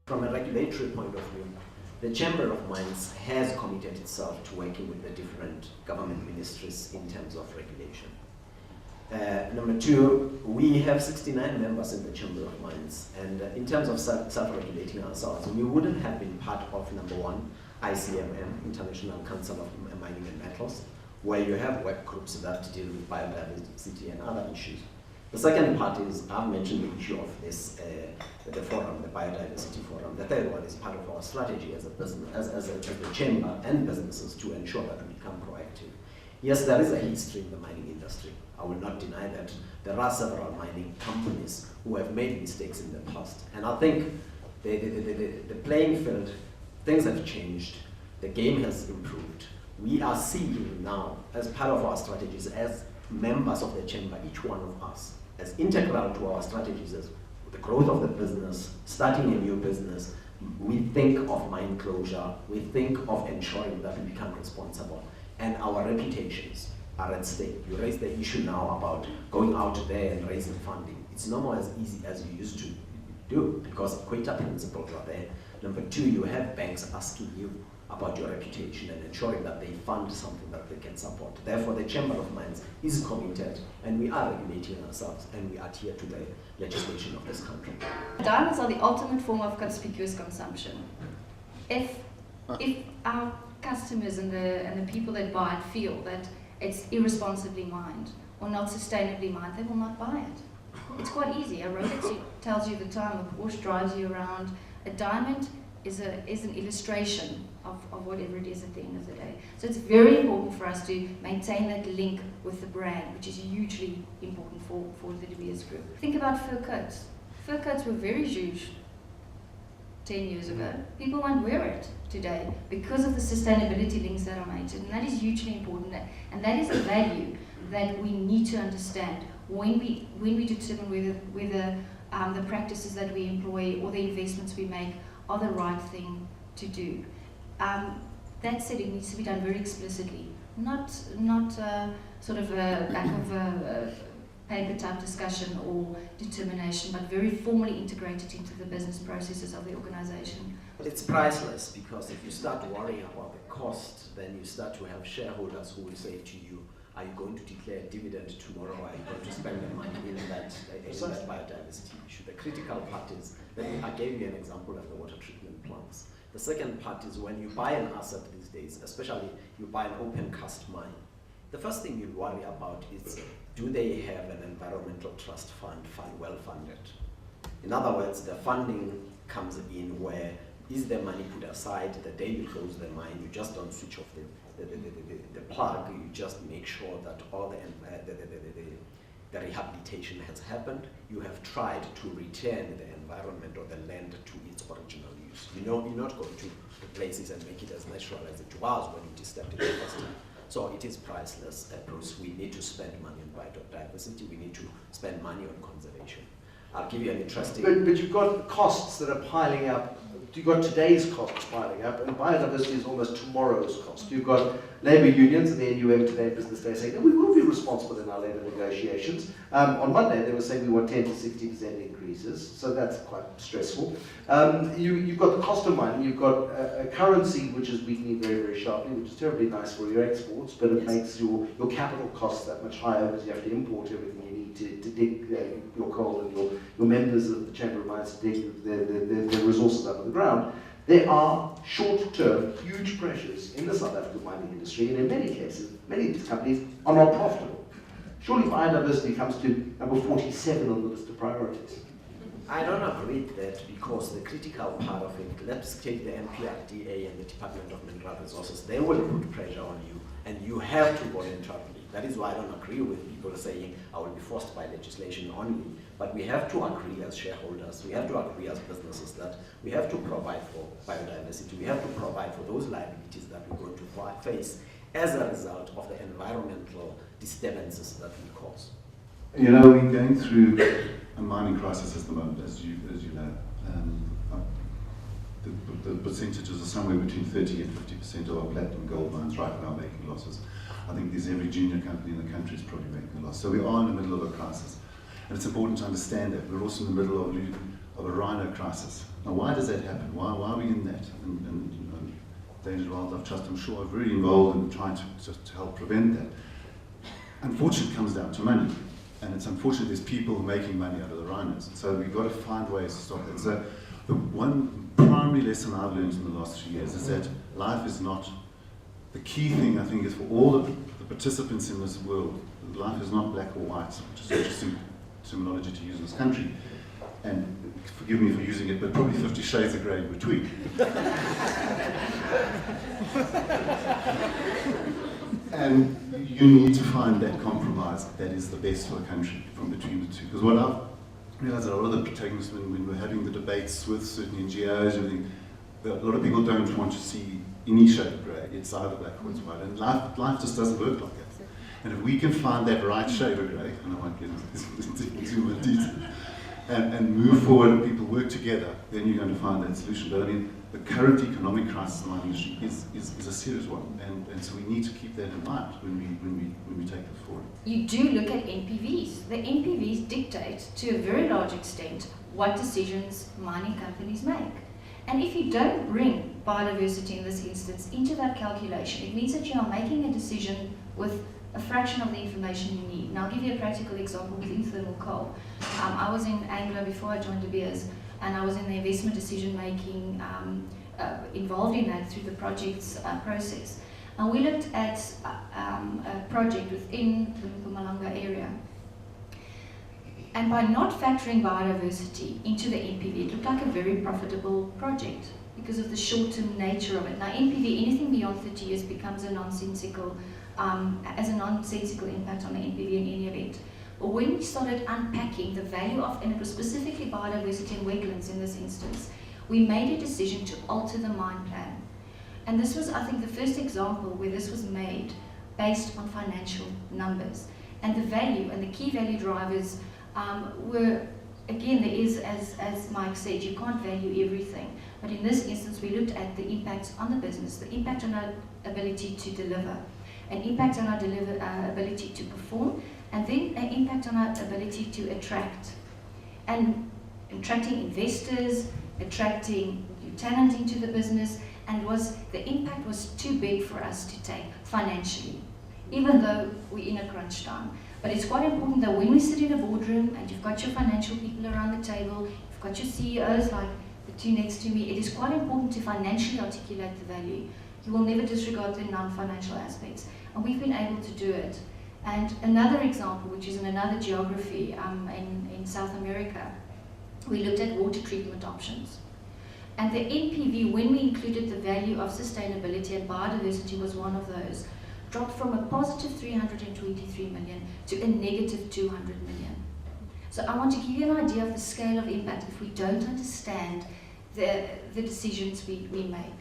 From a regulatory point of view, the Chamber of Mines has committed itself to working with the different government ministries in terms of regulation. Number two, we have 69 members in the Chamber of Mines, and in terms of self-regulating ourselves, we wouldn't have been part of, number one, ICMM, International Council of Mining and Metals, where you have work groups that deal with biodiversity and other issues. The second part is, I've mentioned the issue of this, the forum, the biodiversity forum. The third one is part of our strategy as a business, as the chamber and businesses to ensure that we become proactive. Yes, there is a history in the mining industry. I will not deny that. There are several mining companies who have made mistakes in the past. And I think the playing field, things have changed. The game has improved. We are seeing now, as part of our strategies, as members of the chamber, each one of us, as integral to our strategies, as the growth of the business, starting a new business, we think of mine closure, we think of ensuring that we become responsible, and our reputations are at stake. You raise the issue now about going out there and raising funding. It's no more as easy as you used to do, because Equator principles are there. Number two, you have banks asking you about your reputation and ensuring that they fund something that they can support. Therefore, the Chamber of Mines is committed, and we are regulating ourselves, and we adhere to the legislation of this country. Diamonds are the ultimate form of conspicuous consumption. If our customers and the people that buy it feel that it's irresponsibly mined or not sustainably mined, they will not buy it. It's quite easy. A Rolex tells you the time, a Porsche drives you around. A diamond is an illustration of whatever it is at the end of the day. So it's very important for us to maintain that link with the brand, which is hugely important for the De Beers Group. Think about fur coats. Fur coats were very huge 10 years ago. People won't wear it today because of the sustainability links that are made to it, and that is hugely important. And that is a value that we need to understand when we determine whether the practices that we employ or the investments we make are the right thing to do. That said, it needs to be done very explicitly, not sort of a back of a paper type discussion or determination, but very formally integrated into the business processes of the organization. It's priceless, because if you start worrying about the cost, then you start to have shareholders who will say to you, are you going to declare a dividend tomorrow? Are you going to spend the money in that biodiversity issue? The critical part is, I gave you an example of the water treatment plants. The second part is when you buy an asset these days, especially you buy an open cast mine, the first thing you worry about is, do they have an environmental trust fund well funded? In other words, the funding comes in where is the money put aside the day you close the mine, you just don't switch off the plug, you just make sure that all the rehabilitation has happened. You have tried to return the environment or the land to its original use. You're not going to places and make it as natural as it was when you disturbed it the first time. So it is priceless, Bruce. We need to spend money on biodiversity. We need to spend money on conservation. I'll give you an interesting... But you've got costs that are piling up. You've got today's costs piling up, and biodiversity is almost tomorrow's cost. You've got labour unions and the NUM today, Business Day, saying, no, we will be responsible in our labour negotiations. On Monday, they were saying we want 10 to 60% increases, so that's quite stressful. You've got the cost of money. You've got a currency which is weakening very, very sharply, which is terribly nice for your exports, but it makes your capital costs that much higher because you have to import everything you need to dig your coal and your members of the Chamber of Mines to dig the resources out of the ground. There are short-term, huge pressures in the South African mining industry, and in many cases, many of these companies are not profitable. Surely biodiversity comes to number 47 on the list of priorities. I don't agree with that, because the critical part of it, let's take the MPRDA and the Department of Mineral Resources, they will put pressure on you, and you have to voluntarily. That is why I don't agree with people saying I will be forced by legislation only. But we have to agree as shareholders, we have to agree as businesses that we have to provide for biodiversity, we have to provide for those liabilities that we're going to face as a result of the environmental disturbances that we cause. You know, we're going through a mining crisis at the moment, as you know. The percentages are somewhere between 30 and 50% of our platinum gold mines right now making losses. I think there's every junior company in the country is probably making a loss. So we are in the middle of a crisis. And it's important to understand that. We're also in the middle of of a rhino crisis. Now, why does that happen? Why are we in that? And you know, Endangered Wildlife Trust, I'm sure, are very involved in trying to help prevent that. Unfortunately, it comes down to money. And it's unfortunate there's people making money out of the rhinos. So we've got to find ways to stop it. So the one primary lesson I've learned in the last 3 years is that life is not, the key thing I think is for all the participants in this world, life is not black or white, which is interesting terminology to use in this country. And forgive me for using it, but probably 50 shades of grey in between. And you need to find that compromise that is the best for the country from between the two. Because what I've realized that a lot of the protagonists, when we're having the debates with certain NGOs and everything, a lot of people don't want to see any shade of grey. It's either black or it's white. And life just doesn't work like that. And if we can find that right shade of grey, and I won't get into too much detail, and move forward and people work together, then you're going to find that solution. But I mean, the current economic crisis in our industry is a serious one, and so we need to keep that in mind when we take this forward. You do look at NPVs. The NPVs dictate, to a very large extent, what decisions mining companies make. And if you don't bring biodiversity in this instance into that calculation, it means that you are making a decision with a fraction of the information you need. And I'll give you a practical example within thermal coal. I was in Anglo before I joined De Beers, and I was in the investment decision making involved in that through the project's process. And we looked at a project within the Mpumalanga area. And by not factoring biodiversity into the NPV, it looked like a very profitable project because of the short-term nature of it. Now, NPV, anything beyond 30 years becomes a nonsensical, as a nonsensical impact on the NPV in any event. But when we started unpacking the value of, and it was specifically biodiversity and wetlands in this instance, we made a decision to alter the mine plan. And this was, I think, the first example where this was made based on financial numbers. And the value and the key value drivers were, again, there is, as Mike said, you can't value everything. But in this instance, we looked at the impacts on the business, the impact on our ability to deliver, an impact on our ability to perform, and then an impact on our ability to attract. And attracting investors, attracting new talent into the business, and the impact was too big for us to take financially, even though we're in a crunch time. But it's quite important that when we sit in a boardroom and you've got your financial people around the table, you've got your CEOs like the two next to me, it is quite important to financially articulate the value. You will never disregard the non-financial aspects. And we've been able to do it. And another example, which is in another geography in South America, we looked at water treatment options. And the NPV, when we included the value of sustainability and biodiversity was one of those, dropped from a positive 323 million to a negative 200 million. So I want to give you an idea of the scale of impact if we don't understand the decisions we make.